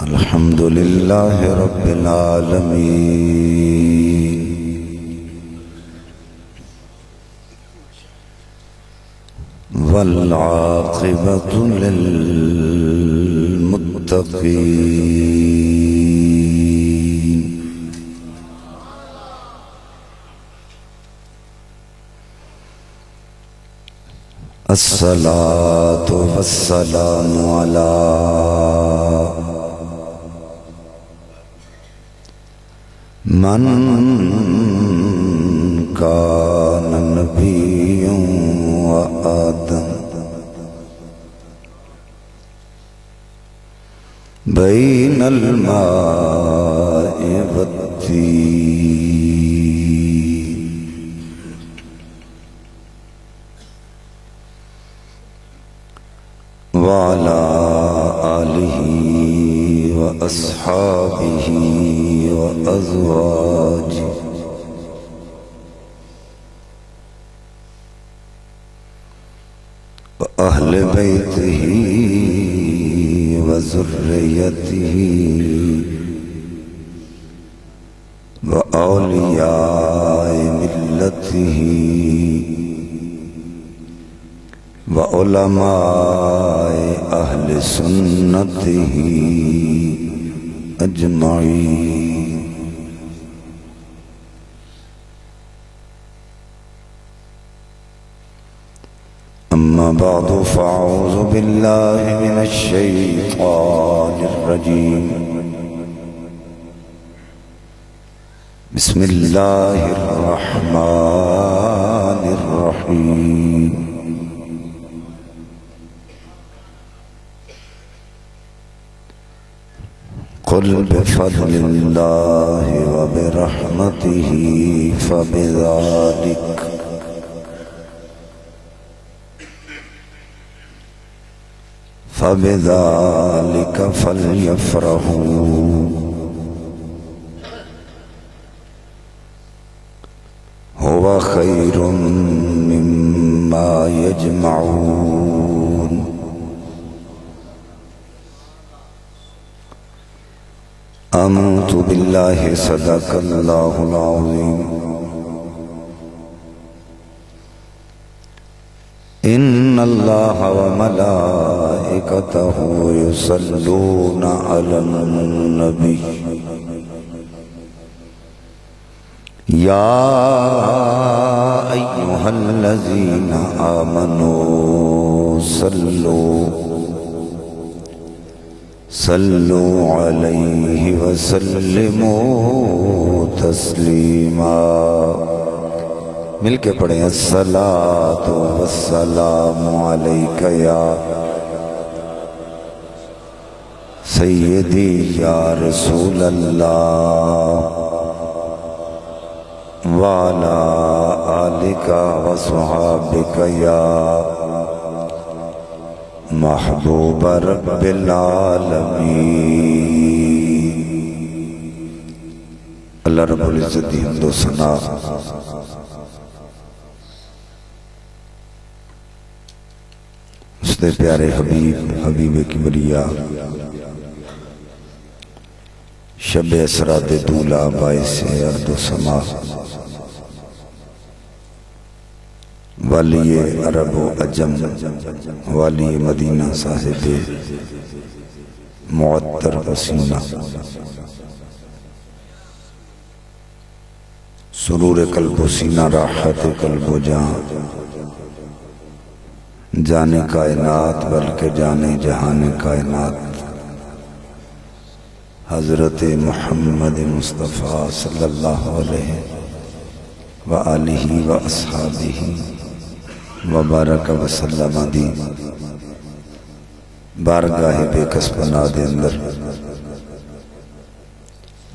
الحمد لله رب العالمين والعاقبة للمتقين الصلاة والسلام على من كان نبيا وآدم بين الماء والطين وعلى آله وأصحابه وأزواجه وأهل بيته وذريته وأولياء ملته وعلماء أهل سنته أجمعين. أما بعد فأعوذ بالله من الشيطان الرجيم. بسم الله الرحمن الرحيم. قل بفضل الله وبرحمته فبذلك فليفرحوا هو خير مما يجمعون. آمنت بالله صدق الله العظيم. إن الله وملائكته يصلون على النبي يا أيها الذين آمنوا صلوا عليه وسلموا تسلیما. مل کے پڑھیں الصلاۃ والسلام علیک یا سیدی یا رسول اللہ وعلی آلک وصحابک یا محبوب رب العالمین. اللہ رب العزت دی حمد و ثنا اس دے پیارے حبیب کبریا شب اسرا دے دولا باعث ارض و سما والی عرب و عجم والی مدینہ صاحب معطر وسینہ سرور قلب و سینہ راحت قلب و جان جانے کائنات بلکہ جانے جہان کائنات حضرت محمد مصطفیٰ صلی اللہ علیہ وآلہ وآصحابہ وبارک وسلم دی بارگاہ بے کس پناہ دے اندر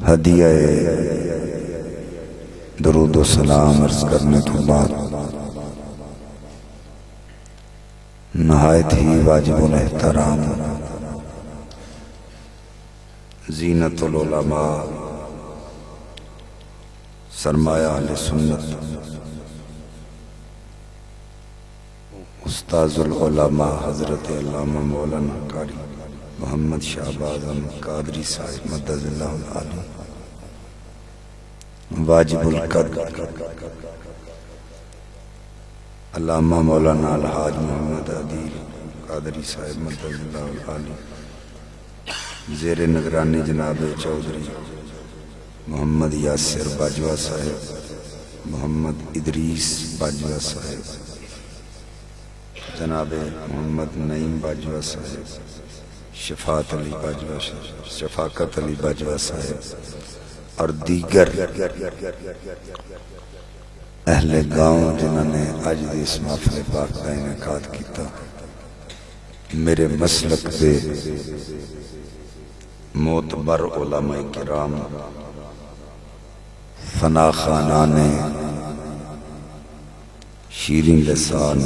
ہدیہ درود و سلام عرض کرنے تو بعد نہایت ہی واجب الاحترام زینت العلماء سرمایہ اہل سنت استاذ العلماء حضرت علامہ مولانا قاری محمد شہباز احمد قادری صاحب مدد اللہ العالی، واجب القدر علامہ مولانا الحاج محمد عدیل قادری صاحب مدد اللہ العالی، زیر نگرانی جناب چودھری محمد یاسر باجوہ صاحب، محمد ادریس باجوہ صاحب، جناب محمد نعیم باجوہ صاحب، شفاعت علی باجوہ صاحب، شفاقت علی باجوہ صاحب اور دیگر اہل گاؤں جنہوں نے آج دی اس محفل پاک کا انعقاد کیتا، میرے مسلک دے معتبر علماء کرام، فنا خانان شیرین لسان،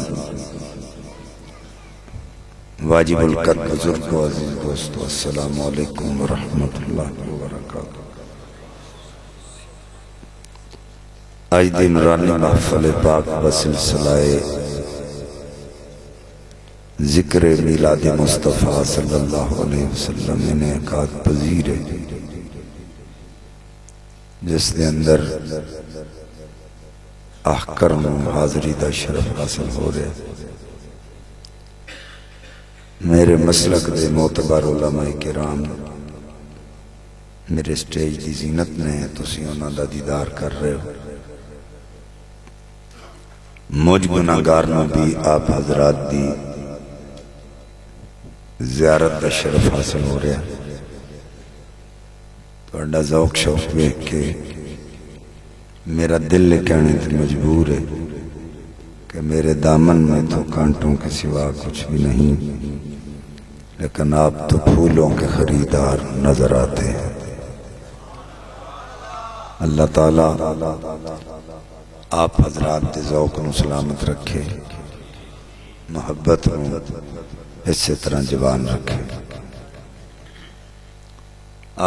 واجب القدر بزرگ و عزیز دوستو، السلام علیکم ورحمت اللہ وبرکاتہ۔ آج دی نورانی محفل پاک بسلسلہ ذکر میلاد مصطفیٰ صلی اللہ علیہ وسلم انعقاد پذیر ہے، جس دے اندر احکرم حاضری دا شرف حاصل ہو رہے۔ میرے مسلک دے معتبر علماء کرام میرے سٹیج دی زینت نے تسی انہاں دا دیدار کر رہے ہو، مجھ گناہگار میں بھی آپ حضرات دی زیارت دا شرف حاصل ہو رہا ہے۔ توڑا ذوق شوق دیکھ کے میرا دل کہنے تے مجبور ہے کہ میرے دامن میں تو کانٹوں کے سوا کچھ بھی نہیں، لیکن آپ تو پھولوں کے خریدار نظر آتے ہیں۔ اللہ تعالیٰ آپ حضرات دے ذوق نو سلامت رکھے، محبت نو اسی طرح جوان رکھے۔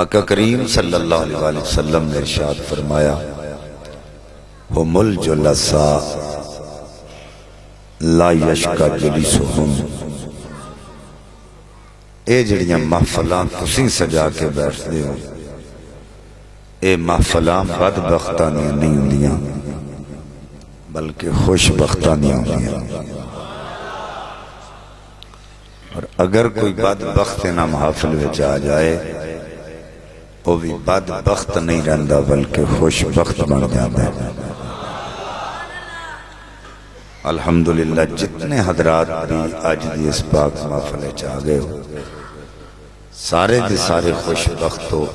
آقا کریم صلی اللہ علیہ وسلم نے ارشاد فرمایا، ہم الجلساء لا یشکا جلیسہم، اے جڑیاں محفلاں تسیں سجا کے بیٹھ دے ہو، اے محفلاں بدبختانیاں نہیں ہوندیاں بلکہ خوش بختانیاں ہوندیاں۔ اور اگر کوئی بدبخت نہ محافل وچ آ جائے وہ بھی بدبخت نہیں رہندا بلکہ خوش بخت بن جاتا ہے۔ الحمدللہ جتنے حضرات بھی آج دی اس پاک محفل وچ آ گئے ہو، سارے دے سارے خوش بخت ہو۔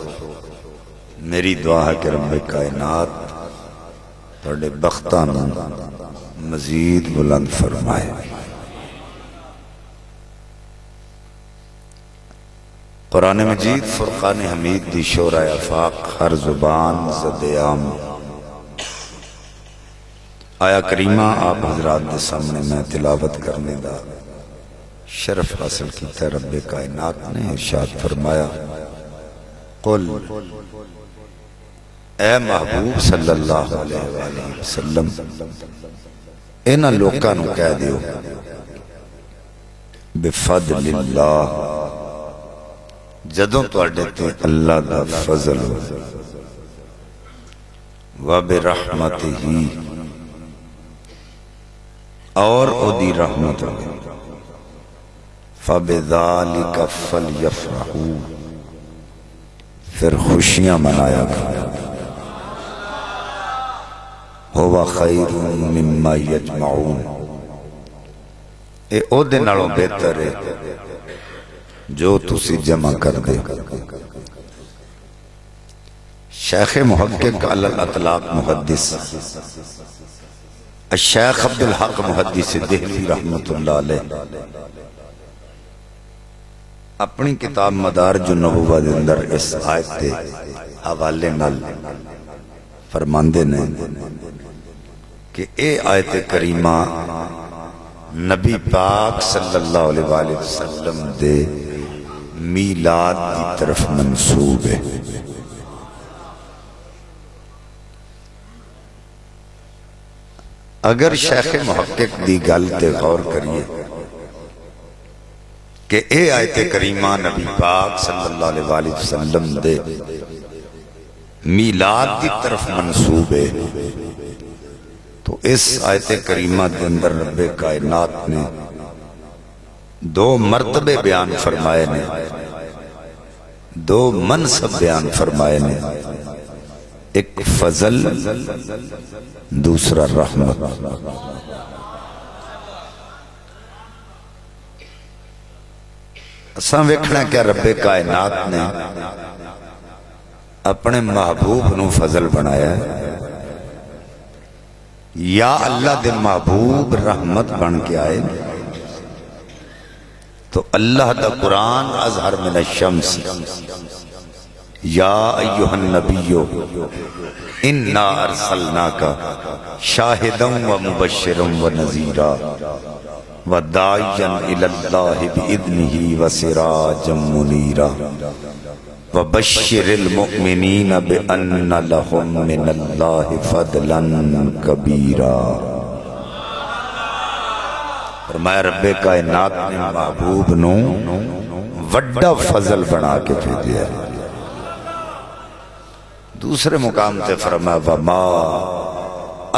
میری دعا ہے کہ رب کائنات تھوڑے بختاں نوں مزید بلند فرمائے۔ قرآن مجید فرقان حمید دی شورہ افاق ہر زبان زد عام آیا کریمہ آپ حضرات دے سامنے میں تلاوت کرنے دا شرف حاصل کیتا ہے۔ رب کائنات نے ارشاد فرمایا، قل اے محبوب صلی اللہ علیہ وآلہ وسلم انہاں لوکاں نوں کہہ دیو، بفضل اللہ، جدوں تواڈے تے اللہ دا فضل ہو، وبرحمتہ، اور او دی رحمت ہو، فبذالک فلیفرحوا، پھر خوشیاں منایا کرو، ہوا خیر مما یجمعون، اے او دے نالوں بہتر ہے جو تسی جمع کر دے۔ شیخ محقق علی الاطلاق محدث الشیخ عبدالحق محدث دہلوی رحمت اللہ علیہ اپنی کتاب مدارج النبوہ دے اندر اس آیت دے حوالے نال فرماندے نے کہ اے آیت کریمہ نبی پاک صلی اللہ علیہ وآلہ وسلم دے میلاد کی طرف منسوب ہے۔ اگر شیخ محقق دی گل تے غور کریے کہ اے آیت کریمہ نبی پاک صلی اللہ علیہ وآلہ وسلم دے میلاد دی طرف منسوب ہے، تو اس آیت کریمہ دے اندر رب کائنات نے دو مرتبے بیان فرمائے نے، دو منصب بیان فرمائے نے، ایک فضل دوسرا رحمت۔ اساں ویکھنا کیا رب کائنات نے اپنے محبوب نو فضل بنایا ہے، یا اللہ دے محبوب رحمت بن کے آئے؟ تو اللہ دا قرآن اظہر من الشمس، یا ایہا النبی انا ارسلناک شاہدا ومبشرا ونذیرا وداعیا الی اللہ بإذنہ وسراجا منیرا وبشر المؤمنین بأن لهم من اللہ فضلا کبیرا۔ فرمایا رب کائنات نے محبوب نو وڈا فضل بنا کے بھیجا ہے۔ دوسرے مقام تے فرمایا وما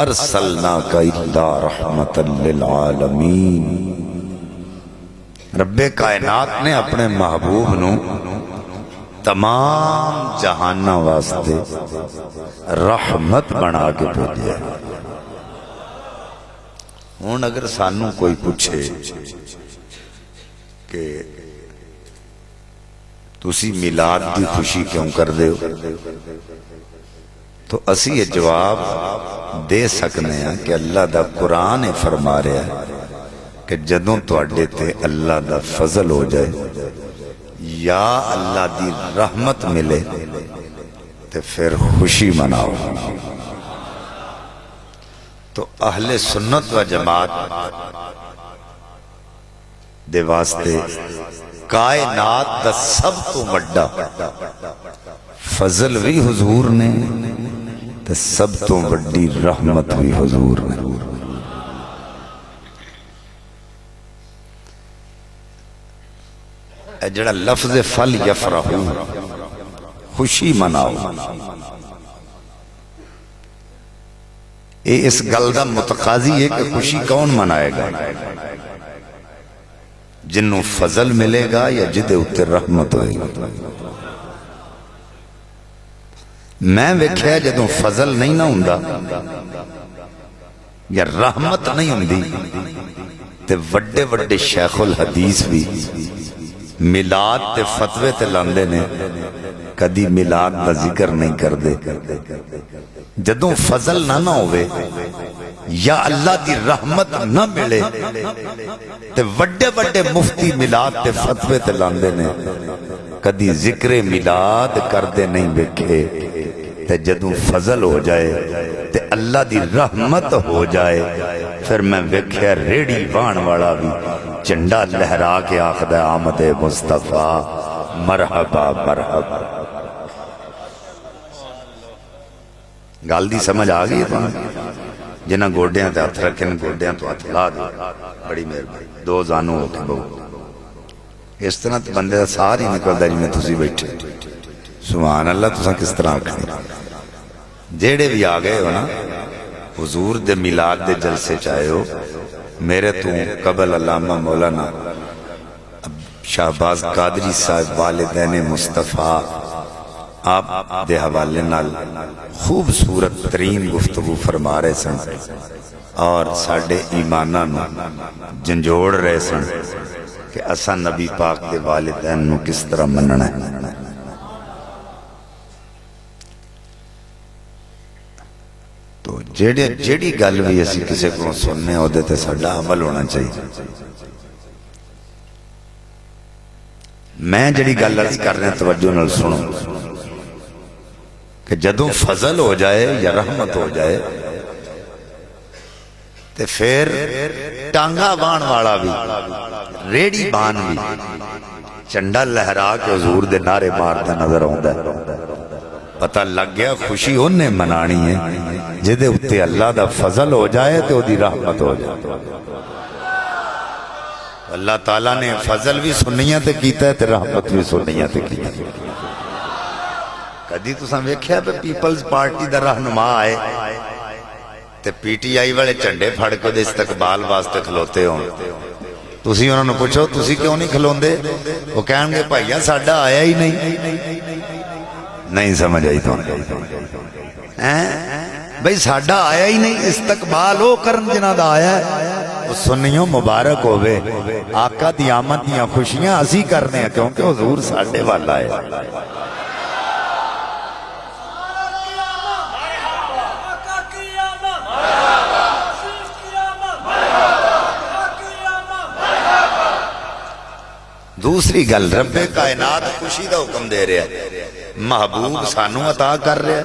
ارسلناک الا رحمتا للعالمین۔ رب کائنات نے اپنے محبوب نو تمام جہانہ واسطے رحمت بنا کے بھیجا ہے۔ ہوں اگر سانوں کوئی پوچھے کہ تسی میلاد دی خوشی کیوں کر دے ہو، تو اسی یہ جواب دے سکنے ہیں کہ اللہ دا قرآن فرما رہا ہے کہ جدوں تواڈے تے اللہ دا فضل ہو جائے یا اللہ دی رحمت ملے تے پھر خوشی مناؤ۔ تو اہل سنت و جماعت دے واسطے کائنات دا سب تو بڑا فضل بھی حضور نے تے سب تو بڑی رحمت بھی حضور نے۔ اے جڑا لفظ فل یفرحو خوشی مناؤ، اس گل دا متقاضی ہے کہ خوشی کون منائے گا؟ جنوں فضل ملے گا یا جدے اتے رحمت ہوئے گا؟ میں ویکھیا جدوں فضل نہیں نہ ہوندا یا رحمت نہیں ہوندی تے وڈے وڈے شیخ الحدیث بھی میلاد تے فتوے تے لاندے نے، کدی میلاد دا ذکر نہیں کر دے۔ جدوں فضل نہ ہوئے یا اللہ دی رحمت نہ ملے تے وڈے وڈے مفتی میلاد تے فتوے تے لاندے نے، کدی ذکر میلاد کر دے نہیں ویکھے۔ تے جدوں فضل ہو جائے تے اللہ دی رحمت ہو جائے، پھر میں ویکھیا ریڑی وان والا بھی جھنڈا لہرا کے آخدا آمد مصطفیٰ مرحبا مرحبا۔ گل دی سمجھ آ گئی ہے؟ جنہاں گوڈیاں تے ہاتھ رکھے گوڈیاں تو ہاتھ لا دے، بڑی مہربانی، دو زانو ہو کے بہو۔ اس طرح تے بندے دا سارا ہی نکلدا جی میں تسی بیٹھے۔ سبحان اللہ، تساں کس طرح آکھنے جیڑے بھی آ گئے ہو نا حضور دے میلاد دے جلسے چاہے ہو، میرے تو قبل علامہ مولانا شہباز قادری صاحب والدین مصطفیٰ آپ دے حوالے نال خوبصورت ترین گفتگو فرما رہے سن اور ساڑھے ایمانہ نو جنجوڑ رہے سن کہ اسا نبی پاک دے والدین نو کس طرح مننا ہے۔ تو جیڑی گل بھی اسی کسے کو سننے ہو دیتے ساڑھا عمل ہونا چاہیے۔ میں جیڑی گل عرض کر رہے ہیں توجہ نال سنو کہ جدوں فضل ہو جائے یا رحمت ہو جائے تے پھر ٹانگا بان والا بھی ریڑی بان بھی جھنڈا لہرا کے حضور دے نعرے مارتا نظر آوندا ہے۔ پتہ لگ گیا خوشی انہیں منانی ہے جدے اتے اللہ دا فضل ہو جائے تو دی رحمت ہو جائے. اللہ تعالیٰ نے فضل بھی سنیاں تے کیتا ہے تے رحمت بھی سنیاں تے کیتا ہے. کدی تساں ویکھیا پہ پیپلز پارٹی دا رہنما آئے تے پی ٹی آئی والے جھنڈے پھڑ کے دے استقبال واسطے کھلوتے ہوں؟ تسی انہوں نے پوچھو تسی کیوں نہیں کھلوندے؟ وہ کہیں گے بھائیاں ساڈا آیا ہی نہیں سمجھ آئی تو بھئی ساڈا آیا ہی نہیں. استقبال ہو کرن جنہ دا آیا ہے وہ سنیوں مبارک ہوئے. آقا دی آمد دیاں خوشیاں اسی کرنے ہیں کیونکہ حضور ساڈے والا ہے. دوسری گل رب کائنات خوشی دا حکم دے رہا ہے. محبوب سانو عطا کر رہا ہے.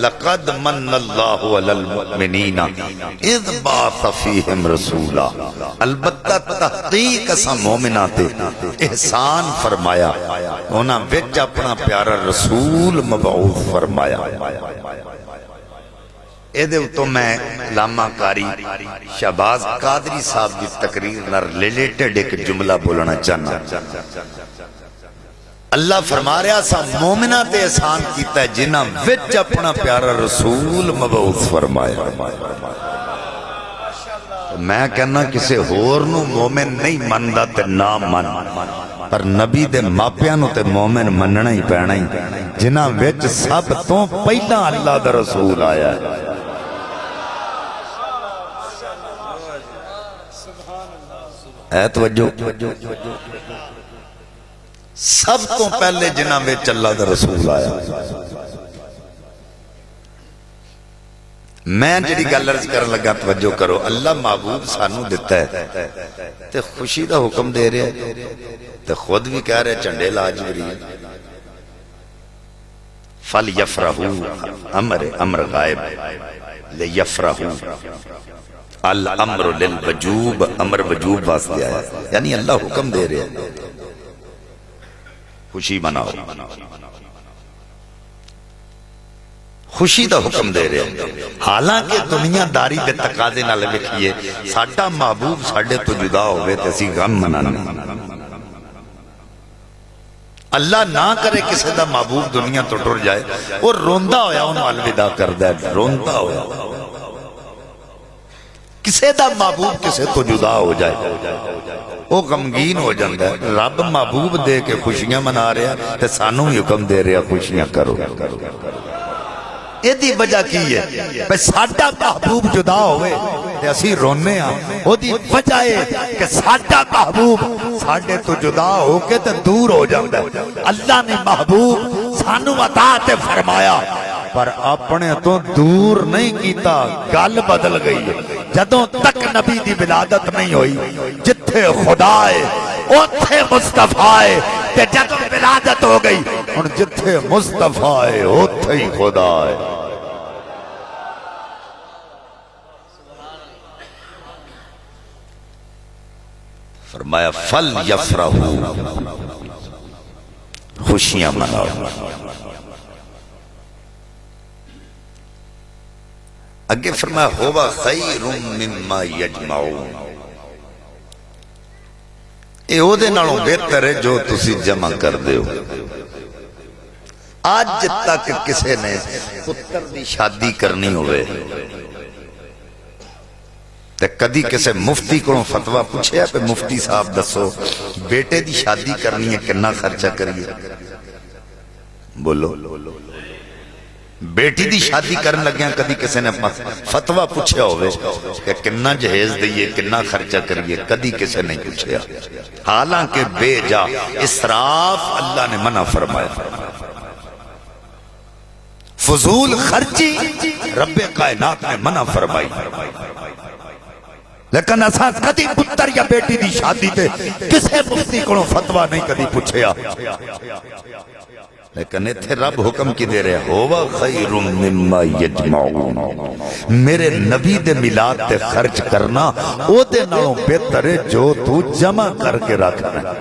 لقد من اللہ علی المؤمنین اذ بعث فیہم رسولا. البتہ تحقیق اساں مومناں تے احسان فرمایا انہاں وچ اپنا پیارا رسول مبعوث فرمایا. ایدے تو میں علامہ قاری شہباز قادری صاحب کی تقریر نہ ریلیٹڈ ایک جملہ بولنا چاہنا. اللہ فرما رہا سا مومنہ تے احسان کیتا ہے جنہ وچ اپنا پیارا رسول مبعوث فرمایا. میں کہنا کسے ہور نو مومن نہیں مندا تے نہ من پر نبی دے ماپیاں تے مومن مننا ہی پینا ہی جنہ وچ سب تو پہلا اللہ دا رسول آیا ہے. اے توجہ سب تو پہلے جنہ وچ اللہ دا رسول آیا. میں جڑی گل عرض کرن لگا توجہ کرو. اللہ محبوب سانو دیتا ہے تے خوشی دا حکم دے رہے ہے تے خود بھی کہہ رہے جھنڈے لا جبریل. فَلْيَفْرَحُوا امر غائب لِيَفْرَحُوا الامر للوجوب. امر وجوب واسطے آیا یعنی اللہ حکم دے رہے ہیں خوشی مناؤ. خوشی دا حکم دے رہے ہیں. حالانکہ دنیا داری دے تقاضے نال لکھیے ساڈا محبوب ساڈے تو جدا ہوئے تے اسی غم منانے. اللہ نہ کرے کسی دا محبوب دنیا تو ٹر جائے وہ روندہ ہویا انہوں الوداع کردہ ہے. روندہ ہویا کسے دا محبوب کسے تو جدا ہو جائے وہ غمگین ہو جاندہ ہے. رب محبوب دے کے خوشیاں منا رہا تے سانوں ہی حکم دے رہا خوشیاں کرو. ایدی وجہ کی ہے بھئی ساڈا محبوب جدا ہوئے تے اسی رونے ہاں. او دی وجہ ہے کہ ساڈا محبوب ساڈے تو جدا ہو کے تے دور ہو جاندہ ہے. اللہ نے محبوب سانوں عطا تے فرمایا پر اپنے تو دور نہیں کیتا. گل بدل گئی جدوں تک نبی دی ولادت نہیں ہوئی جتھے خدا ہے اوتھے مصطفیٰ ہے تے جدوں ولادت ہو گئی اور جتھے مصطفیٰ ہے اوتھے ہی خدا ہے. فرمایا فَلْيَفْرَحُوا خوشیاں مناؤ. اگے فرمایا ہوا خیر مما یجمعون. اے او دے نالوں بہتر ہے جو تسی جمع کر دے ہو. آج تک کسے نے پتر دی شادی کرنی ہوئے تے کدی کسے مفتی کو فتوہ پوچھے پہ مفتی صاحب دسو بیٹے دی شادی کرنی ہے کنا خرچہ کریے؟ بولو بیٹی دی شادی کرن لگیاں کدی کسی نے فتوہ پوچھے ہوئے کہ کنا جہیز دئیے کنا خرچہ کریے؟ کدی کسی نہیں پوچھے. حالانکہ بے جا اسراف اللہ نے منع فرمایا. فضول خرچی رب کائنات نے منع فرمائی. لیکن اساں کدی پتر یا بیٹی دی شادی تے کسے مفتی کو فتوہ نہیں کدی پوچھیا. لیکن اتھے رب حکم کی دے رہے ہوا خیر مما یجمعون. میرے نبی دے میلاد تے خرچ کرنا او دے نالوں بہتر ہے جو تو جمع کر کے رکھنا.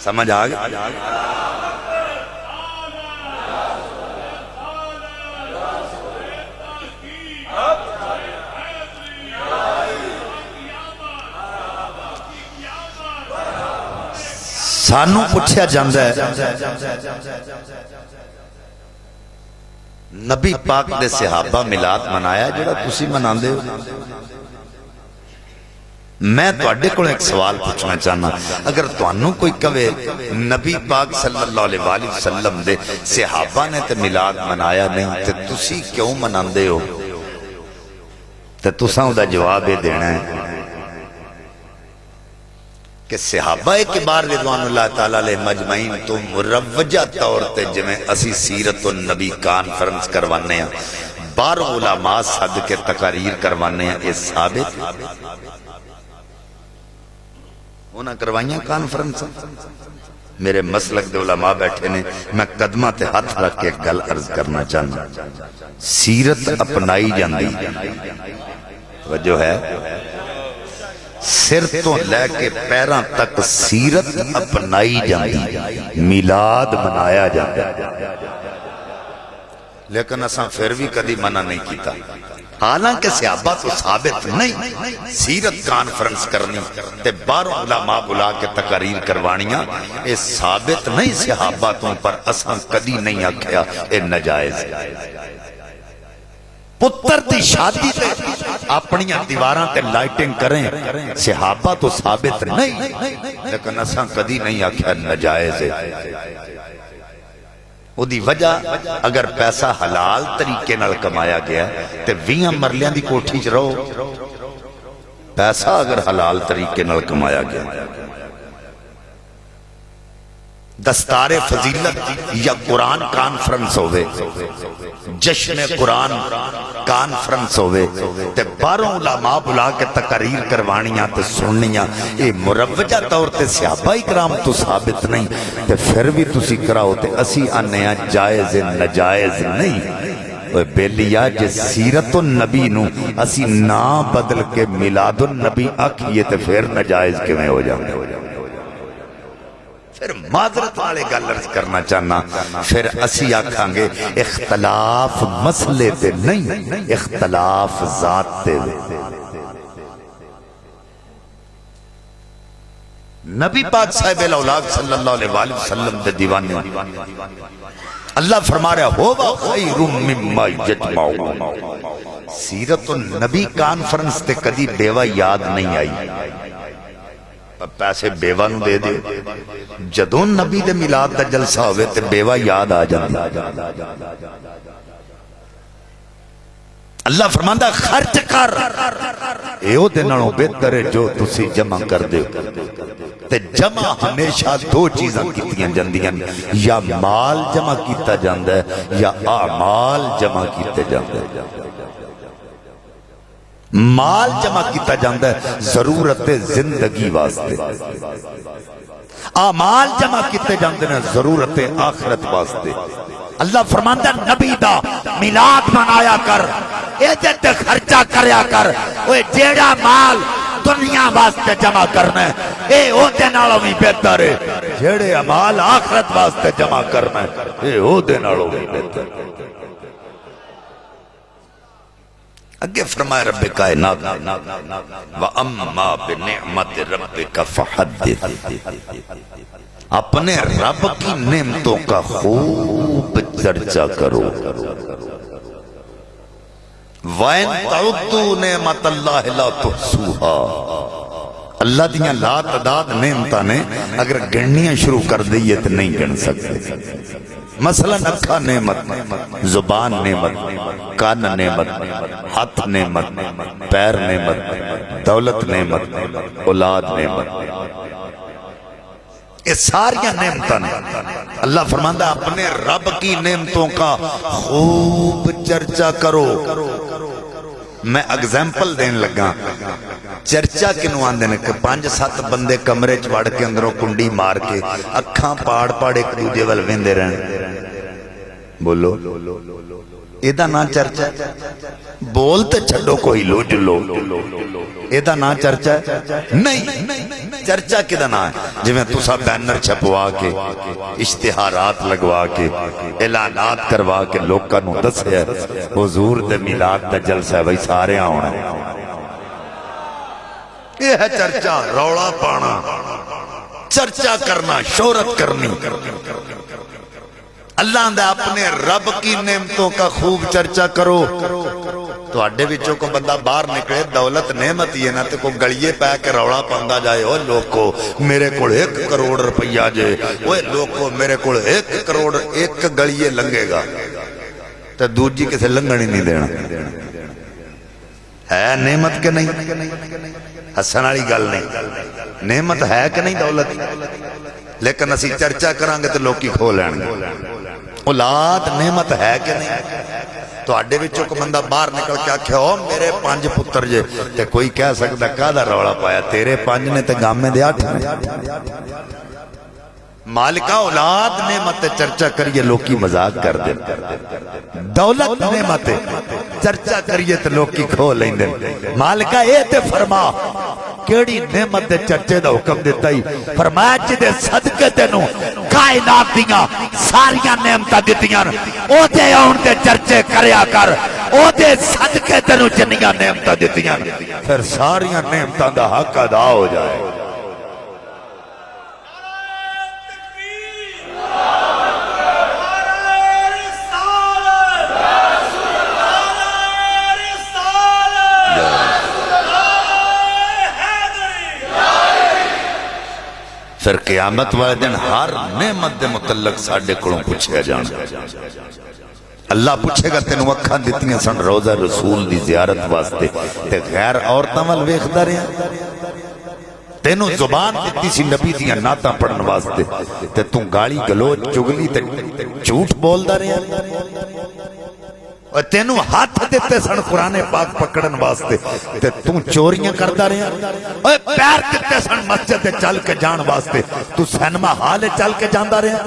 سمجھ آگئے؟ سانو پوچھا جاندہ ہے نبی پاک دے صحابہ میلاد منایا جڑا تسی مناندے ہو؟ میں تو اڈے کو ایک سوال پوچھنا چاہنا، اگر تو انہوں کوئی کہے نبی پاک صلی اللہ علیہ وآلہ وسلم دے صحابہ نے تے میلاد منایا نہیں تے تسی کیوں مناندے ہو؟ تے تساں دا جواب یہ دینا ہے کہ صحابہ کبار رضوان اللہ تعالیٰ علیہ مجمعین تو مروجہ طور تے جمیں اسی سیرت النبی کانفرنس کروانے ہیں، 12 علماء صد کے تقاریر کروانے ہیں، اس ثابت انہاں کروائیاں کانفرنس؟ میرے مسلک دے علماء بیٹھے نے، میں قدمہ تے ہاتھ رکھ کے گل عرض کرنا چاہنا، سیرت اپنائی جاندی وجہ ہے سر تو لے کے پیران تک سیرت اپنائی جاندی، میلاد منایا جاندی، لیکن اساں پھر بھی کدی منع نہیں کیتا، حالانکہ صحابہ تو ثابت نہیں سیرت کانفرنس کرنی تے 12 علماء بلا کے تقاریر کروانیاں، یہ ثابت نہیں صحابہ تو پر اساں کدی نہیں آکھیا اے نجائز۔ پتر دی شادی تے اپنی دیواراں تے لائٹنگ کریں، صحابہ تو ثابت نہیں، لیکن اساں کدی نہیں آکھیا نجائز ہے۔ وہ دی وجہ اگر پیسہ حلال طریقے نال کمایا گیا تے 20 مرلیاں دی کوٹھی چ رہو، پیسہ اگر حلال طریقے نال کمایا گیا، دستار فضیلت یا قرآن کانفرنس ہوئے، جشن قرآن کانفرنس ہوئے تے 12 علماء بلا کے تقاریر کروانیاں تے سننیاں، یہ مروجہ طور تے صحابہ اکرام تو ثابت نہیں تے پھر بھی تسی کراؤ تے اسی آنیاں جائز نجائز نہیں۔ بیلیا جے سیرت النبی نو اسی نا بدل کے میلاد النبی آکھئے تے پھر نجائز کیویں ہو جاؤں؟ پھر معذرت والے گل عرض کرنا چاہنا، پھر اسی آکھاں گے اختلاف مسئلے تے نہیں، اختلاف ذات تے۔ نبی پاک صاحب الاولاد صلی اللہ علیہ وآلہ وسلم دے دیوانے اللہ فرما رہا ہوا خیر مما یجمعون، سیرت النبی کانفرنس تے کدی بیوہ یاد نہیں آئی، پیسے بیوہ نو دے دے، جدون نبی دے میلاد دا جلسہ ہوئے تے بیوہ یاد آ جاندی۔ اللہ فرماندہ خرچ کر، ایو دنانو بہتر ہے جو تسی جمع کر دے، تے جمع ہمیشہ 2 چیزاں کیتیاں جاندیاں، یا مال جمع کیتا جاندہ ہے یا اعمال جمع کیتے جاندہ ہے۔ مال جمع کیتا جاندہ ہے ضرورت زندگی واسطے، اعمال جمع کیتے جاندے ہیں ضرورت آخرت واسطے۔ اللہ فرماندہ نبی دا میلاد منایا کر، ایجت خرچہ کریا کر، وہ جیڑا مال دنیا واسطے جمع کرنا ہے اے او دے نالوں بھی بہتر ہے، جیڑے اعمال آخرت واسطے جمع کرنا ہے اے او دے نالوں بھی بہتر ہے۔ اگے فرمائے رب کائنات وَأَمَّا بِنِعْمَتِ رَبِّكَ فَحَدِّثْ، اپنے رب کی نعمتوں کا خوب چرچا کرو۔ وَإِن تَعُدُّوا نِعْمَتَ اللَّهِ لَا تُحْصُوهَا، اللہ دیاں لا تعداد نعمتاں نے اگر گننیاں شروع کر دئیے تو نہیں گن سکتے۔ مثلا اکھا نعمت، زبان نعمت، کان نعمت، ہاتھ نعمت، پیر نعمت، دولت نعمت، اولاد نعمت، یہ ساری نعمتاں نے۔ اللہ فرماندہ اپنے رب کی نعمتوں کا خوب چرچا کرو۔ میں اگزامپل دین لگا، چرچا کنو آندے نے کہ 5-7 بندے کمرے چوڑ کے اندروں کنڈی مار کے اکھاں پاڑ پاڑ ایک دوجے وال ویندے رہن، بولو ایدہ نا چرچا بولتے چھڑو کوئی لو جلو، ایدہ نا چرچا نہیں، چرچا کدہ نا ہے جو میں تسا بینر چھپوا کے اشتہارات لگوا کے اعلانات کروا کے لوگاں نو دس ہے حضور دے میلاد دا جلسہ ہے بھئی سارے آؤنا ہے، یہ ہے چرچا، روڑا پانا، چرچا کرنا، شہرت کرنی۔ اللہ دے اپنے رب کی نعمتوں کا خوب چرچا کرو۔ تو اڈے وچوں کو بندہ باہر نکلے، دولت نعمت ہی ہے نا، تے کو گلیے پہ کے روڑا پاندا جائے، او لوکو میرے کول 1 کروڑ روپیہ جے، اوے لوکو میرے کول 1 کروڑ، 1 گلیے لنگے گا تے دوجی کسے لنگن ہی نہیں دینا۔ ہے نعمت کہ نہیں؟ ہسن والی گل نہیں، نعمت ہے کہ نہیں دولت؟ لیکن اسی چرچا کریں گے تو لوکی کھو لین گے۔ اولاد نعمت ہے کہ نہیں؟ تو اڈے وچوں کو بندہ باہر نکل کے آکھے او میرے 5 پتر جے، تے کوئی کہہ سکتا کہدا رولا پایا، تیرے 5 نے تے گامے دے 8 نے۔ مالکہ اولاد نعمت چرچا کریے لوکی مذاق کر دیں، دولت نعمت چرچا کریے تو لوکی کھو لیں دیں۔ مالکہ اے تے فرما کیڑی نعمت دے چرچے دا حکم دیتا ہی، فرمایا جدے صدقے تینوں کائنات دیاں ساریاں نعمتہ دیتیاں، او دے آن دے چرچے کریا کر، او دے صدقے تینوں جنیاں نعمتہ دیتیاں، پھر ساریاں نعمتہ دا حق ادا ہو جائے۔ پھر قیامت والے دن ہر نعمت دے متعلق ساڑھے کڑوں پوچھے جانا۔ اللہ پوچھے گا تینوں اکھاں دیتیاں سن روزہ رسول دی زیارت واسطے، تے غیر عورتاں وال ویکھدا رہیا، تینوں زبان دیتی سی نبی دیاں نعتاں پڑھن واسطے، تے توں گالی گلوچ چگلی تے جھوٹ بولدا رہیا، اور تینوں ہاتھ دیتے سن قرآن پاک پکڑن واسطے، تے توں چوریاں کردا رہیا، اور پیر دیتے سن مسجد چل کے جان واسطے، تو سینما ہال چل کے جاندا رہیا،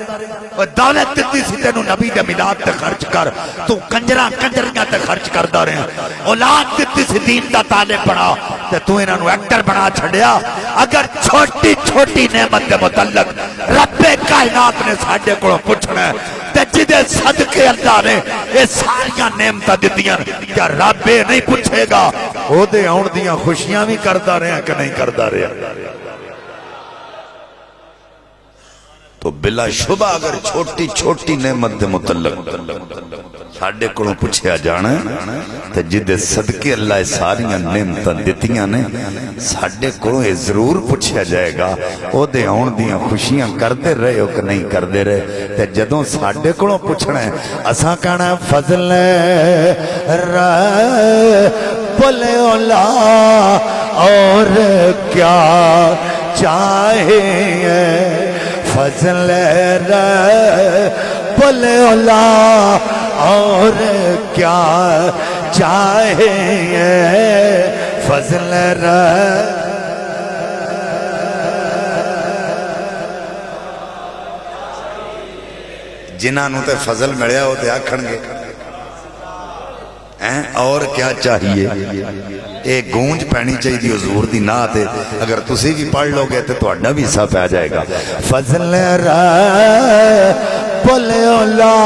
اور دولت دیتی سی تینوں نبی دے میلاد تے خرچ کر، تو کنجریاں تے خرچ کردا رہیا، اولاد دیتی سی دین دا طالب بنا، تے تو انہاں نوں ایکٹر بنا چھڑیا۔ اگر چھوٹی چھوٹی نعمت دے متعلق رب کائنات نے ساڈے کولوں پوچھنا ہے، تے جدے صدقے اللہ نے یہ ساریاں نعمتاں دتیاں، کیا رب نہیں پوچھے گا او دے آن دیاں خوشیاں بھی کردا رہیا کہ نہیں کردا رہیا؟ تو بلا شبہ اگر چھوٹی چھوٹی نعمت دے متعلق ساڈے کولوں پوچھیا جانا تے جدے صدقے اللہ ساریاں نعمتاں دتیاں نے ساڈے کولوں یہ ضرور پوچھیا جائے گا او دے آن دیاں خوشیاں کردے رہے ہو کہ نہیں کردے رہے؟ تے جدوں ساڈے کولوں پوچھنا ہے اساں کہنا فضل رب العلا اور کیا چاہیے، فضل رب العلا اور کیا چاہیے، فضل رب جنہاں نوں تے فضل ملیا ہو تے آکھن گے اور کیا چاہیے۔ ایک گونج پہنی چاہیے دی حضور دی نعت ہے، اگر تسی بھی پڑھ لو گے تو تہاڈا بھی حصہ پہ جائے گا۔ فضل رب العلا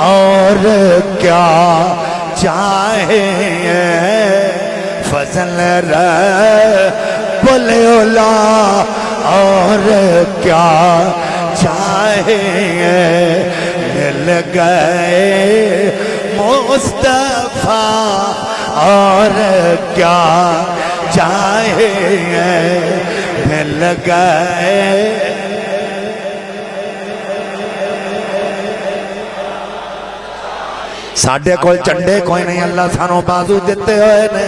اور کیا چاہیے، فضل رب العلا اور کیا چاہیے، مل گئے مصطفیٰ اور کیا چاہیے، مل گئے ساڈے کول چنڈے کوئی نہیں، اللہ سانوں بازو دیتے ہوئے نے،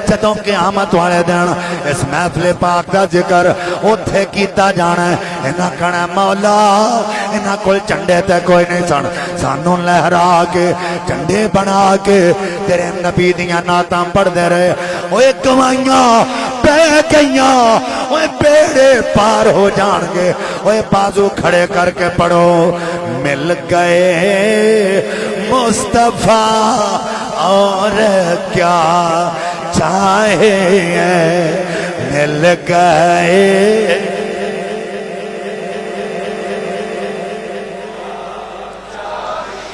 جدوں قیامت والے دن اس محفل پاک دا ذکر اوتھے کیتا جانا ہے، انہاں کہنا مولا انہاں کول چنڈے تے کوئی نہیں سن، سانوں لہرا کے چنڈے بنا کے تیرے نبی دیاں نعتاں پڑھ دے رہے، اوے گوائیاں پہ گئیاں، اوے بیڑے پار ہو جان گے، اوے بازو کھڑے کر کے پڑھو، مل گئے مصطفیٰ اور کیا چاہیے، مل گئے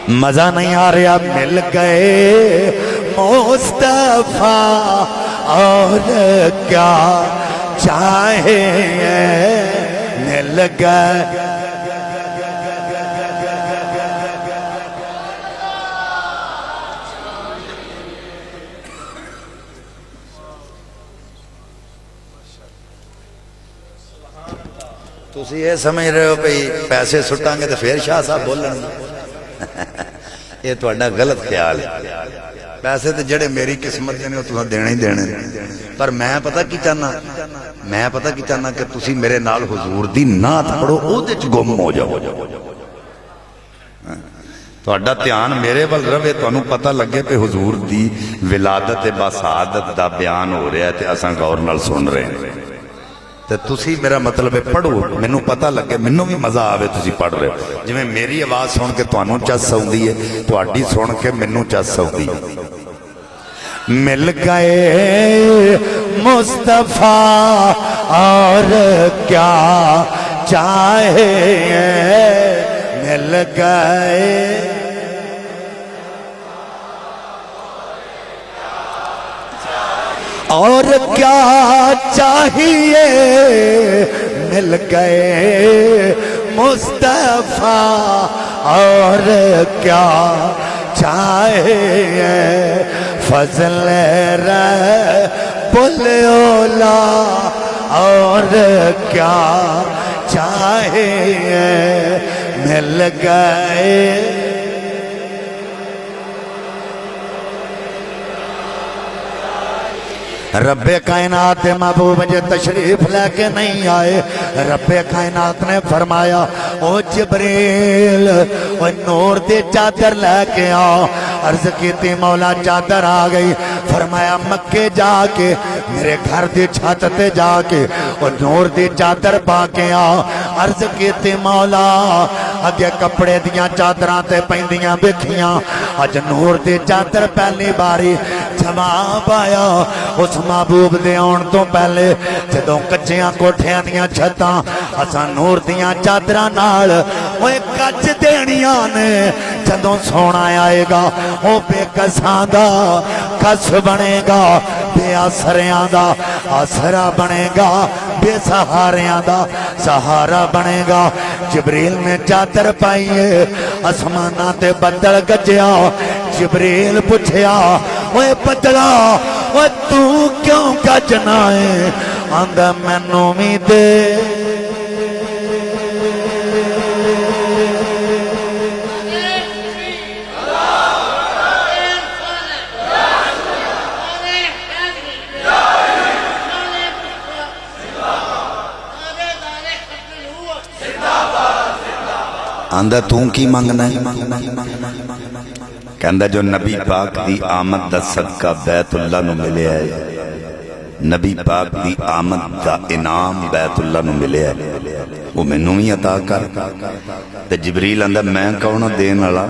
مزہ نہیں آ رہا، مل گئے مصطفیٰ اور کیا چاہیے، مل گئے تسی یہ سمجھ رہے ہو بھئی پیسے سٹاں گے تو پھر شاہ صاحب بولن یہ تہاڈا غلط خیال ہے پیسے تو جڑے میری قسمت نے وہ تساں دینے ہی دینے پر میں پتہ کی چاہنا کہ تسی میرے نال حضور دی نعت پڑھو او دے وچ گم ہو جاؤ تہاڈا دھیان میرے ول رہے تانوں پتہ لگے کہ حضور دی ولادت بسعادت دا بیان ہو رہا ہے تے اساں غور نال سن رہے ہیں تے تسی میرا مطلب ہے پڑھو مینوں پتہ لگے مینوں بھی مزہ آوے تسی پڑھ رہے ہو جویں میری آواز سن کے تانوں چس آؤندی ہے تہاڈی سن کے مینوں چس آؤندی ہے مل گئے مصطفیٰ اور کیا چاہے مل گئے اور کیا چاہیے مل گئے مصطفیٰ اور کیا چاہیے فضل رب اولا اور کیا چاہیے مل گئے رب کائنات محبوب جو تشریف لے کے نہیں آئے رب کائنات نے فرمایا او جبریل او نور دی چادر لے کے آؤ عرض کیتی مولا چادر آ گئی فرمایا مکے جا کے میرے گھر دی چھت تے جا کے او نور دی چادر پا کے آؤ عرض کیتی مولا اگے کپڑے دیاں چادراں تے پیندیاں بکھیاں اج نور دی چادر پہلی باری جواب آیا اس محبوب دے آن تو پہلے جدوں کچیاں کوٹھیاں دیاں چھتاں اساں نور دیاں چادراں نال اوے کچ دینیاں نے جدوں سونا آئے گا او بے کساں دا کس بنے گا بے آسریاں دا آسرا بنے گا بے سہاریاں دا سہارا بنے گا جبریل نے چادر پائیے آسماناں تے بدل گجیا جبریل پوچھیا اوے بدلا اوے تو کیوں گجنا ہے آندا مینوں وی دے آندہ تو کی مانگنا ہے کہندہ جو نبی پاک دی آمد دا صدقہ بیت اللہ نو ملے ہے نبی پاک دی آمد دا انعام بیت اللہ نو ملے ہے وہ میں نوی عطا کر تے جبریل آندہ میں کونہ دین والا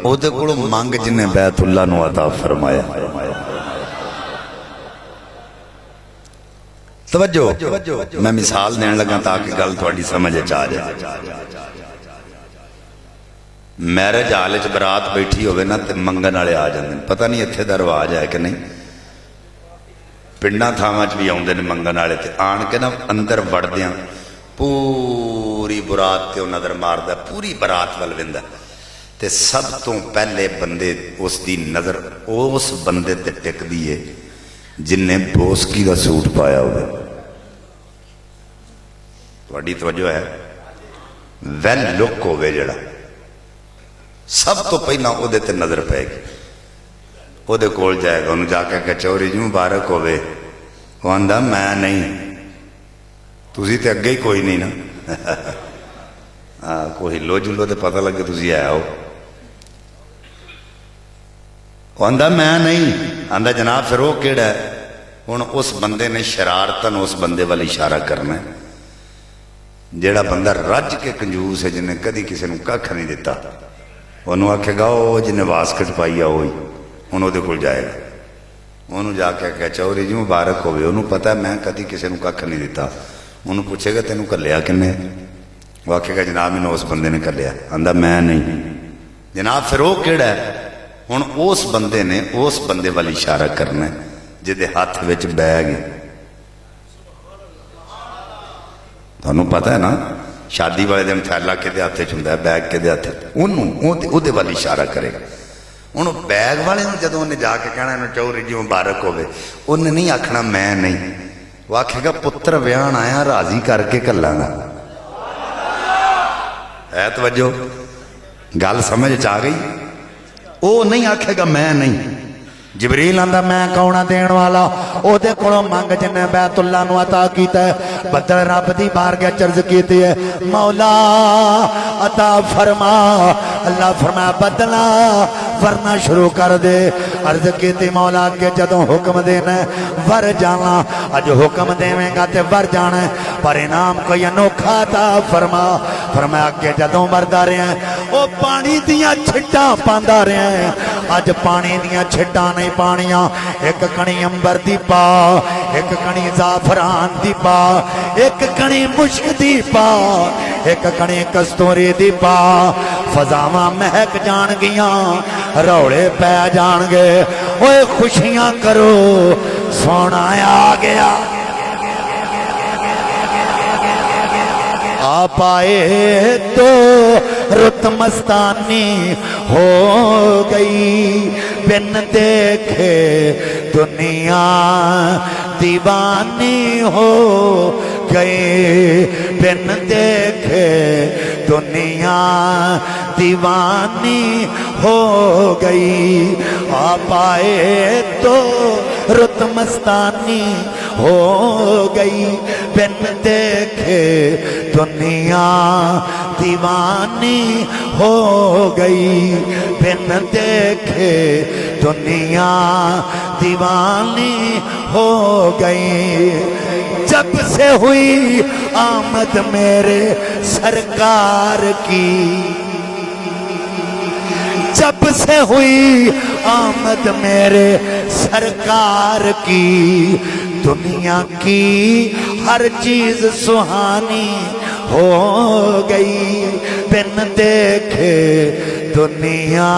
او دے کڑو مانگ جنہیں بیت اللہ نو عطا فرمایا توجہ میں مثال دین لگا تاکہ گل تھوڑی سمجھ چاہ جائے میرج حال وچ برات بیٹھی ہوئے نا تے منگن والے آ جاندے پتہ نہیں اتھے دا رواج ہے کہ نہیں پنڈاں تھاواں وچ بھی آوندے نے منگن والے تے آن کے نا اندر وڑدیاں پوری برات تے نظر ماردا پوری برات ول ویندا تے سب تو پہلے بندے اس دی نظر اس بندے تے ٹکدی ہے جن نے بوسکی دا سوٹ پایا ہوئے تہاڈی توجہ ہے ویل لک ہوئے جڑا سب تو پہلا او دے تے نظر پائے گی او دے کول جائے گا انہوں جا کے کچوری جو مبارک ہوئے وہ آندہ میں نہیں تُسی تے اگے ہی کوئی نہیں نا کوئی لو جلو تے پتہ لگے تُسی آیا ہو وہ آندہ میں نہیں آندہ جناب پھر وہ کیڑا ہے ان اس بندے نے شرارتاً اس بندے والی اشارہ کرنا ہے جیڑا بندہ رج کے کنجوس ہے جنہیں کدی کسی نے ککھ نہیں دیتا انہوں آکھے گا وہ جنہیں واسکٹ پائی ہوئی انہوں دے کل جائے گا انہوں جا کے کہا چوری جی مبارک ہوئے انہوں پتہ ہے میں کدی کسی نے ککھ نہیں دیتا انہوں پوچھے گا تینوں کر لیا کنے وہ آکھے گا جناب انہوں اس بندے نے کر لیا آندہ میں نہیں جناب پھر وہ کیڑا ہے ہن اس بندے نے اس بندے والی اشارہ کرنا ہے جدے ہاتھ وچ بیگ ਤੁਹਾਨੂੰ ਪਤਾ ਹੈ ਨਾ ਸ਼ਾਦੀ ਵਾਲੇ ਦਿਨ ਥੈਲਾ ਕਿਹਦੇ ਹੱਥ 'ਚ ਹੁੰਦਾ, ਬੈਗ ਕਿਹਦੇ ਹੱਥ 'ਚ, ਉਹਦੇ ਵੱਲ ਇਸ਼ਾਰਾ ਕਰੇਗਾ। ਹੁਣ ਬੈਗ ਵਾਲੇ ਨੂੰ ਜਦੋਂ ਉਹਨੇ ਜਾ ਕੇ ਕਹਿਣਾ ਇਹਨੂੰ ਚੌਰੀ ਜੀ ਮੁਬਾਰਕ ਹੋਵੇ, ਉਹਨੇ ਨਹੀਂ ਆਖਣਾ ਮੈਂ ਨਹੀਂ, ਉਹ ਆਖੇਗਾ ਪੁੱਤਰ ਵਿਆਹਣ ਆਇਆ ਰਾਜ਼ੀ ਕਰਕੇ ਘੱਲਾਂਗਾ। ਹੈ ਤਵੱਜੋ, ਗੱਲ ਸਮਝ 'ਚ ਆ ਗਈ। ਉਹ ਨਹੀਂ ਆਖੇਗਾ ਮੈਂ ਨਹੀਂ। جبریل آندا میں کونا دین والا او دے کولوں منگ جنے بیت اللہ نو عطا کیتا ہے. بدل رب دی بارگاہ چرز کیتی ہے مولا عطا فرما. اللہ فرمایا بدلا ورنا شروع کر دے. عرض کیتی مولا کے جدوں حکم دینا ور جانا, اج حکم دیویں گا تے ور جانا, پر انعام کوئی انوکھا عطا فرما. فرمایا کہ جدوں مردا رہے ہیں او پانی دیاں چھٹاں پاندا رہے ہیں, اج پانی دیاں چھٹاں نہیں پانیاں, ایک کنی امبر دی پا, ایک کنی زعفران دی پا, ایک کنی مشک دی پا, ایک کنی کستوری دی پا. فضاواں مہک جان گیاں, روڑے پہ جان گے, اوے خوشیاں کرو سونا آ گیا. آپ آئے تو رت مستانی ہو گئی, بن دیکھے دنیا دیوانی ہو گئی, بن دیکھے دنیا دیوانی ہو گئی. آپ آئے تو رت مستانی ہو گئی, بن دیکھے دنیا دیوانی ہو گئی, بن دیکھے دنیا دیوانی ہو گئی. جب سے ہوئی آمد میرے سرکار کی, جب سے ہوئی آمد میرے سرکار کی, دنیا کی ہر چیز سہانی ہو گئی, بن دیکھے دنیا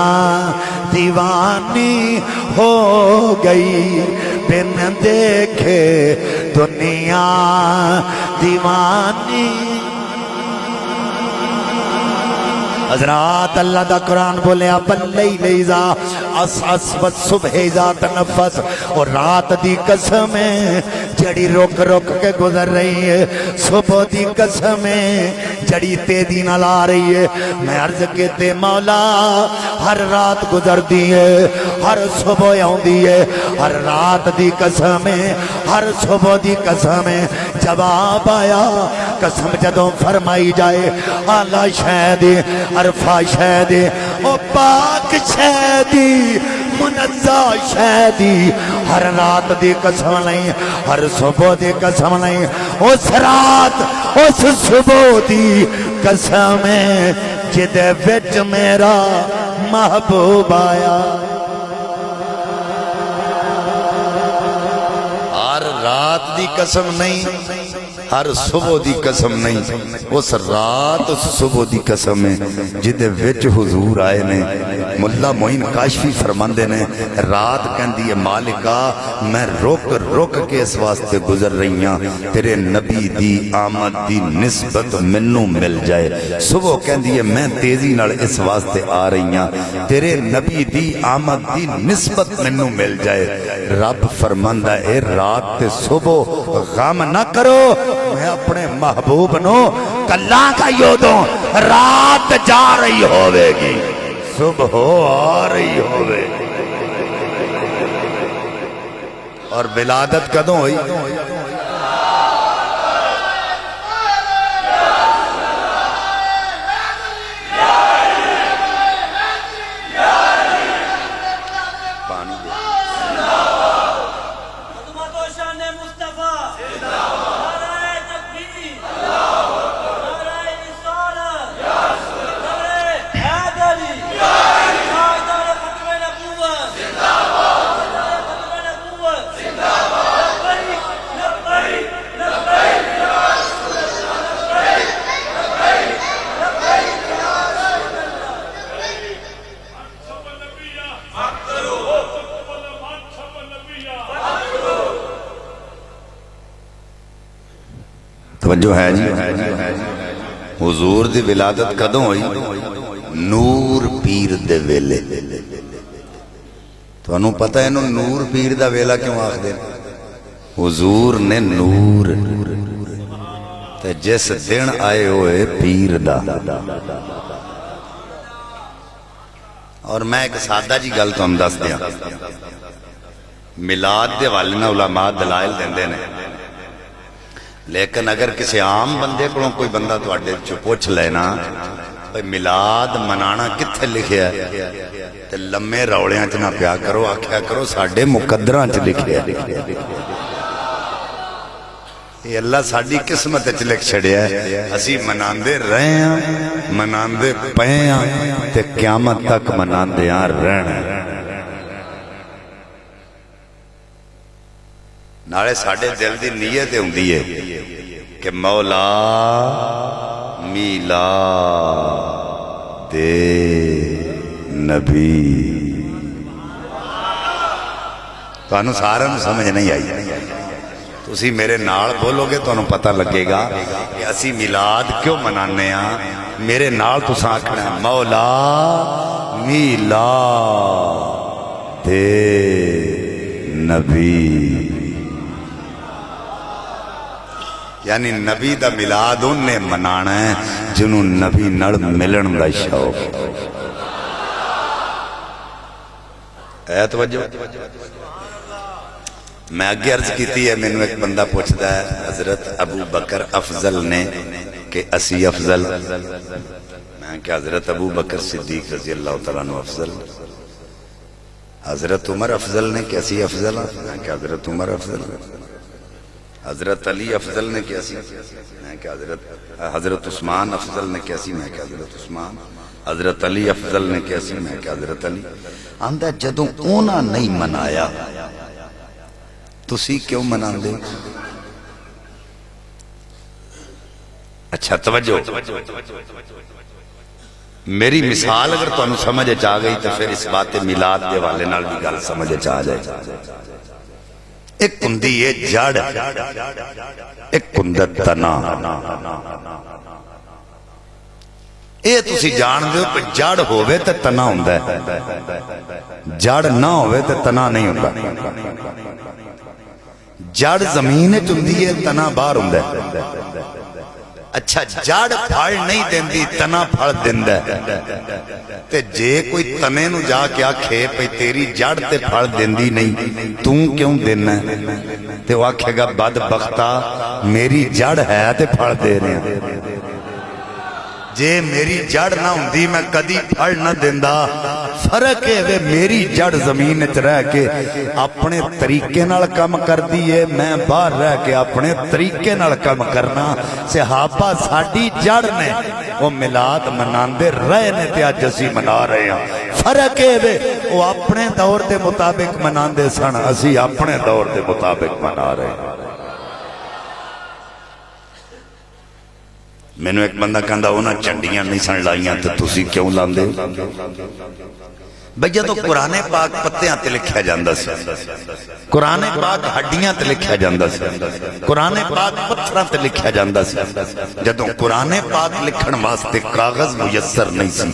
دیوانی ہو گئی, بن دیکھے دنیا دیوانی. حضرات اللہ دا قرآن بولے واللیل اذا عسعس والصبح اذا تنفس, اور رات دی قسمیں جڑی رک رک کے گزر رہی ہے, صبح دی قسمیں جڑی تیزی نال آ رہی ہے. میں عرض کیتے مولا ہر رات گزر دی ہے, ہر صبح آؤندی ہے, ہر رات دی قسمیں ہر صبح دی قسمیں. جواب آیا قسم جدوں فرمائی جائے اعلیٰ شہد عرفہ شہد او پاک شہدی منزہ شہدی, ہر رات دی قسم نہیں, ہر صبح دی قسم نہیں, اس رات اس صبح دی قسم ہے جدے وچ میرا محبوب آیا. ہر رات دی قسم نہیں, ہر صبح دی قسم نہیں, اس رات اس صبح دی قسم ہے جدے وچ حضور آئے نے. ملا معین کاشفی فرماندے نے رات کہندی ہے مالکا میں رک رک کے اس واسطے گزر رہی ہاں تیرے نبی دی آمد دی نسبت منوں مل جائے. صبح کہندی ہے میں تیزی نال اس واسطے آ رہی ہاں تیرے نبی دی آمد دی نسبت منوں مل جائے. رب فرماندا اے رات تے صبح غم نہ کرو, میں اپنے محبوب نو کلاں کا یودوں, رات جا رہی ہوئے گی صبح آ رہی ہوئے گی. اور ولادت کدوں ہوئی؟ توجہ ہے جی؟ حضور دی ولادت کدوں ہوئی؟ نور پیر دے ویلے. تانوں پتہ ہے انہوں نور پیر دا ویلا کیوں آکھ دے؟ حضور نے نور تے جس دن آئے ہوئے پیر دا. اور میں ایک سادہ جی گل تانوں دس دیاں. میلاد دے والے نہ علماء دلائل دیندے نے، لیکن اگر کسی عام بندے کو کوئی بندہ تواڈے چ پوچھ لینا بھئی میلاد منانا کتھے لکھیا ہے تے لمے روڑیاں چ نہ پیا کرو، آکھیا کرو ساڈے مقدراں چ لکھیا ہے. یہ اللہ ساڈی قسمت وچ لکھ چھڑیا ہے. اسی مناندے رہے ہیں، مناندے پئے ہیں تے قیامت تک مناندے رہنا. نالے ساڈے دل دی نیت ہوندی ہے کہ مولا میلاد نبی. تانوں سارے نوں سمجھ نہیں آئی؟ تسی میرے نال بولو گے تو پتہ لگے گا کہ اسی میلاد کیوں منانے ہیں. میرے نال تساں آکھنا ہے مولا میلاد نبی. یعنی نبی دا میلاد انہیں منانا ہے جنہوں نبی نڑ ملن دا شوق ہے. توجہ میں آگے عرض کیتی ہے. میں نے ایک بندہ پوچھتا ہے حضرت ابو بکر افضل نے کہ اسی افضل؟ میں کہ حضرت ابو بکر صدیق رضی اللہ تعالیٰ عنہ افضل. حضرت عمر افضل نے کہ اسی افضل؟ میں کہ حضرت عمر افضل. حضرت علی افضل نے کہ اسی؟ میں کہ حضرت عثمان افضل نے کہ اسی؟ میں کہ حضرت عثمان. حضرت علی افضل نے کہ اسی؟ میں کہ حضرت علی. آندہ جدوں اونا نہیں منایا تسی کیوں منان دے؟ اچھا توجہ، میری مثال اگر تو انہوں سمجھے چاہ گئی تو پھر اس بات میلاد دے والے نال بھی گل سمجھے چاہ جائے. ایک کندی ہے جڑ، ایک کندت تنا. اے تسی جان دے ہو کہ جڑ ہوئے تے تنا ہوندہ ہے، جڑ نہ ہوئے تے تنا نہیں ہوندہ. جڑ زمین چندی ہے، تنا باہر ہوندہ ہے. اچھا جڑ پھڑ نہیں دیندی، تنا پھڑ دیندہ ہے. تے جے کوئی تنے نو جا کے آکھے پہ تیری جڑ تے پھڑ دیندی نہیں توں کیوں دینا ہے؟ تے وہ آکھے گا بدبختہ میری جڑ ہے تے پھڑ دے رہے ہیں. جے میری جڑ نہ ہوندی میں کدی پھڑ نہ دیندہ. فرق ہے وہ میری جڑ زمین وچ رہ کے اپنے طریقے نال کم کر دیئے، میں باہر رہ کے اپنے طریقے نال کم کرنا. صحابہ ساڈی جڑ نے وہ میلاد مناندے رہے نے تے اج اسی منا رہے ہیں. فرق ہے وہ اپنے دور دے مطابق مناندے سن، اسی اپنے دور دے مطابق منا رہے ہیں. میں نے ایک بندہ کہندا ہونا چنڈیاں نہیں سن لائیاں تو تسی کیوں لاندے؟ بھئی جدو قرآن پاک پتیاں تے لکھیا جاندہ سی، قرآن پاک ہڈیاں تے لکھیا جاندہ سی، قرآن پاک پتھراں تے لکھیا جاندہ سی. جدو قرآن پاک لکھن واسطے کاغذ میسر نہیں سی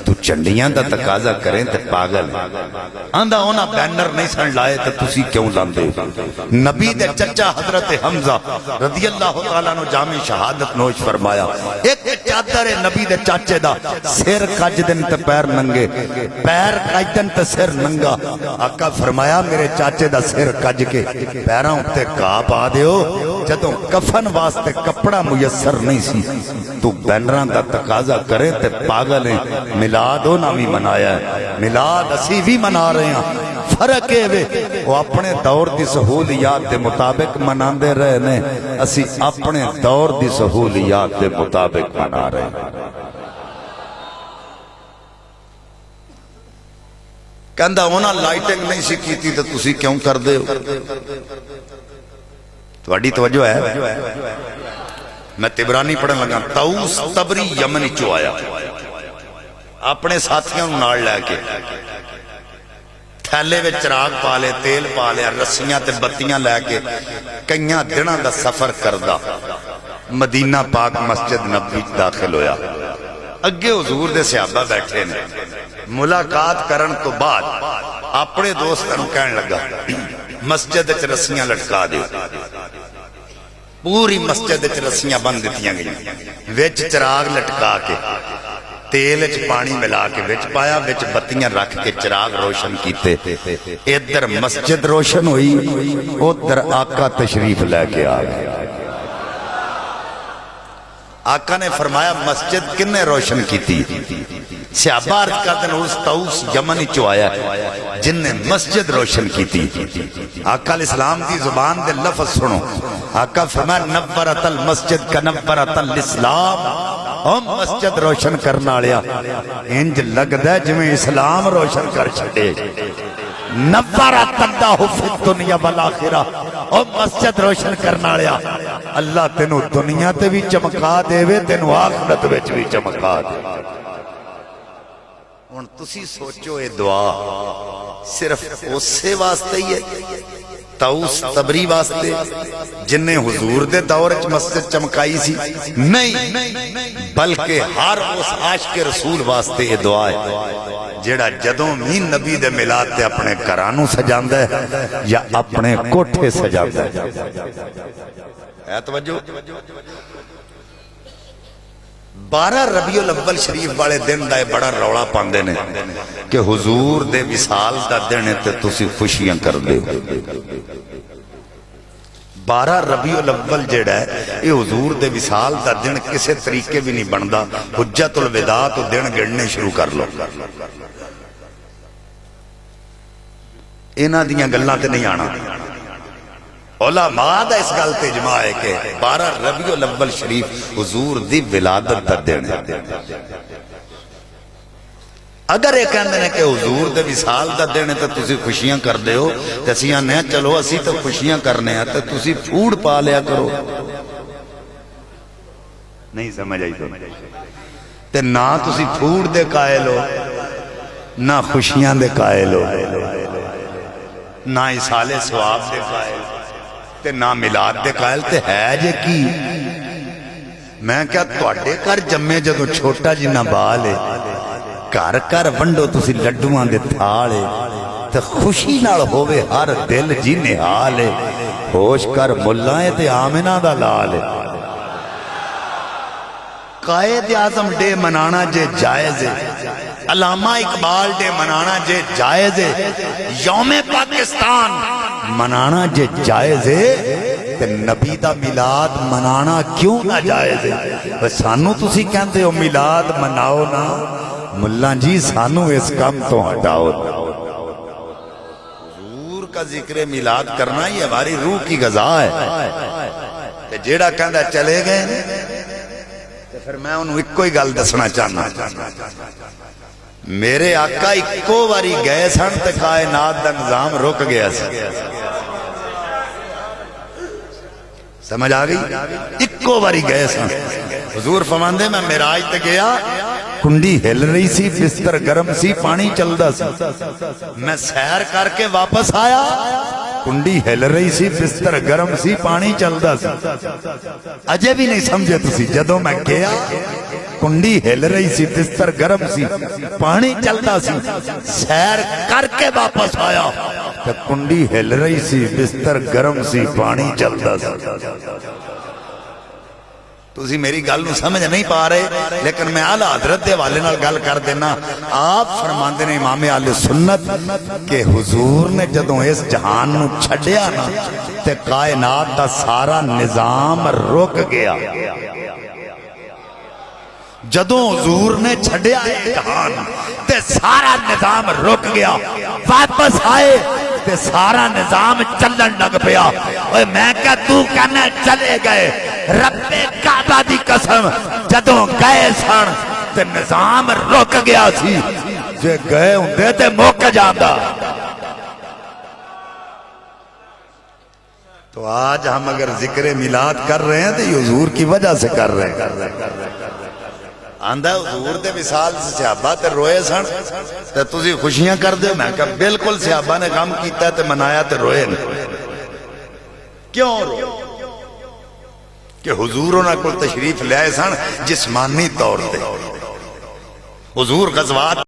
تو چنڈیاں دا تقاضا کریں تے پاگل. آندہ ہونا بینر نہیں سن لائے تو تسی کیوں لاندے؟ نبی دے چچا حضرت حمزہ رضی اللہ تعالیٰ نو جامع شہادت نوش فرمایا. ایک چادر نبی دے چاچے دا سر کج دن تے پیر ننگے، پیر کجدن تے سر ننگا. آقا فرمایا میرے چاچے دا سر کج کے پیراں اتے کہا پا دیو. جدوں کفن واسطے کپڑا میسر نہیں سی تو بینران دا تقاضا کرے تے پاگل ہیں. میلاد ہونا بھی منایا ہے، میلاد اسی بھی منا رہے ہیں. فرق ہے وہ اپنے دور دی سہولیات دے مطابق مناندے رہے نے، اسی اپنے دور دی سہولیات دے مطابق منا رہے ہیں. کہندہ ہونا لائٹنگ نہیں سی کیتی تو تسی کیوں کر دے ہو؟ تواڈی توجہ ہے؟ میں تبرانی پڑھن لگا. طاؤس طبری یمن چو آیا اپنے ساتھیاں نال لے کے، تھیلے وچ چراغ پا لے، تیل پا لے، رسیاں تے بتیاں لے کے کئیاں دناں دا سفر کردا. مدینہ پاک مسجد نبوی داخل ہویا، اگے حضور دے صحابہ بیٹھے نے، ملاقات کرن تو بعد اپنے دوستوں کہنے لگا مسجد وچ رسیاں لٹکا دیو، پوری مسجد وچ رسیاں بند دتیاں گئیں، وچ چراغ لٹکا کے تیل وچ پانی ملا کے وچ پایا، وچ بتیاں رکھ کے چراغ روشن کیتے، ادھر مسجد روشن ہوئی، ادھر آقا تشریف لے کے آ گئے۔ آقا نے فرمایا مسجد کن نے روشن کی تھی؟ صحابہ عرض کرتے ہیں اس طوس یمن چو آیا جن نے مسجد روشن کی تھی۔ آقا علیہ السلام کی زبان دے لفظ سنو، آقا فرمایا نورت المسجد کا نورت الاسلام، ہم مسجد روشن کرنا لیا انج لگ دے جمیں اسلام روشن کر چھڑے، نورت اللہ فی الدنیا والآخرہ، اور مسجد روشن کرنا لیا اللہ تینو دنیا تے بھی چمکا دے وے، تینو آخرت وچ بھی چمکا دے۔ ہن تسی سوچو اے دعا صرف اسے واسطے ہی ہے، طوس تبری واسطے جن نے حضور دے دور وچ مسجد چمکائی سی؟ نہیں، بلکہ ہر اس عاشق رسول واسطے یہ دعا ہے جیڑا جدوں بھی نبی دے میلاد تے اپنے گھرانوں سجاندا ہے یا اپنے کوٹھے سجاندا ہے۔ توجہ، 12 ربیع الاول شریف والے دن دا بڑا رولا پاندے نے کہ حضور دے وصال دا دن تے تسی خوشیاں کر دے۔ 12 ربیع الاول جیڑا ہے یہ حضور دے وصال دا دن کسے طریقے بھی نہیں بندا، حجت الوداع تو دن گڑنے شروع کر لو، انہاں دیاں گلاں تے نہیں آنا۔ علماء دا اس گل تے اجماع ہے کہ 12 ربیع الاول شریف حضور دی ولادت دا دن ہے۔ اگر یہ کہندے ہیں کہ حضور دے وصال دا دن ہے تو تسی خوشیاں کر دے ہو، تے اسی آنے ہیں چلو اسی تو خوشیاں کرنے ہیں تو تسی پھوڑ پا لیا کرو۔ نہیں سمجھ آئی تے نہ تسی پھوڑ دے قائل ہو، نہ خوشیاں دے قائل ہو، نہ اصال ثواب دے قائل تے نہ میلاد دے قائل، تے ہے جے کی؟ میں کیا تواڈے گھر جمے جدوں چھوٹا جنہ بال ہے، گھر گھر ونڈو تسی لڈواں دے تھالے، تے خوشی نال ہووے ہر دل جی نحال ہے، ہوش کر ملائیں تے آمنہ دا لال ہے۔ قائد اعظم ڈے منانا جے جائز ہے، علامہ اقبال ڈے منانا جے جائز ہے، یوم پاکستان منانا جے جائز ہے، تے نبی دا میلاد منانا کیوں نہ جائز ہے؟ سانو تسی کہندے ہو میلاد مناؤ نا، ملہ جی سانو اس کام تو ہٹاؤ۔ حضور کا ذکر میلاد کرنا یہ ہماری روح کی غذا ہے۔ جیڑا کہندا چلے گئے تو پھر میں انہوں ایک کوئی گل دسنا چاہنا، میرے آقا ایکو واری گئے سن تے کائنات دا نظام رک گیا سی۔ سمجھ آ گئی؟ ایکو واری گئے سن۔ حضور فرماندے میں معراج تے گیا، کنڈی ہل رہی سی، بستر گرم سی، پانی چلدا سی، میں سیر کر کے واپس آیا، کنڈی ہل رہی سی، بستر گرم سی، پانی چلدا سی۔ اجے بھی نہیں سمجھے تسی، جدوں میں گیا کنڈی ہل رہی سی، بستر گرم سی، پانی چلدا سی، سیر کر کے واپس آیا تو کنڈی ہل رہی سی، بستر گرم سی، پانی چلدا سی۔ تسی میری گل نو سمجھ نہیں پا رہے، لیکن میں اعلیٰ حضرت دے والے نال گل کر دینا۔ آپ فرماندے نے امام اہل سنت کہ حضور نے جدوں اس جہان نو چھڈیا نا تے کائنات دا سارا نظام رک گیا۔ جدوں حضور نے چھڈیا جہان تے سارا نظام رک گیا، واپس آئے تے سارا نظام چلن لگ پیا۔ اوے میں کہا تو کہنا چلے گئے، رب کعبہ دی قسم جدوں گئے سن تے نظام رک گیا سی، جے گئے ہوندے تے موک جاندا۔ تو آج ہم اگر ذکر میلاد کر رہے ہیں تو یہ حضور کی وجہ سے کر رہے ہیں۔ آندہ حضور دے وصال سے صحابہ تے روئے سن تے تسی خوشیاں کر دے، میں کہا بالکل صحابہ نے غم کیتا تے منایا تے روئے نہیں۔ کیوں روئے؟ کہ حضور انہاں کو تشریف لے آئے سن جسمانی طور تے، حضور غزوات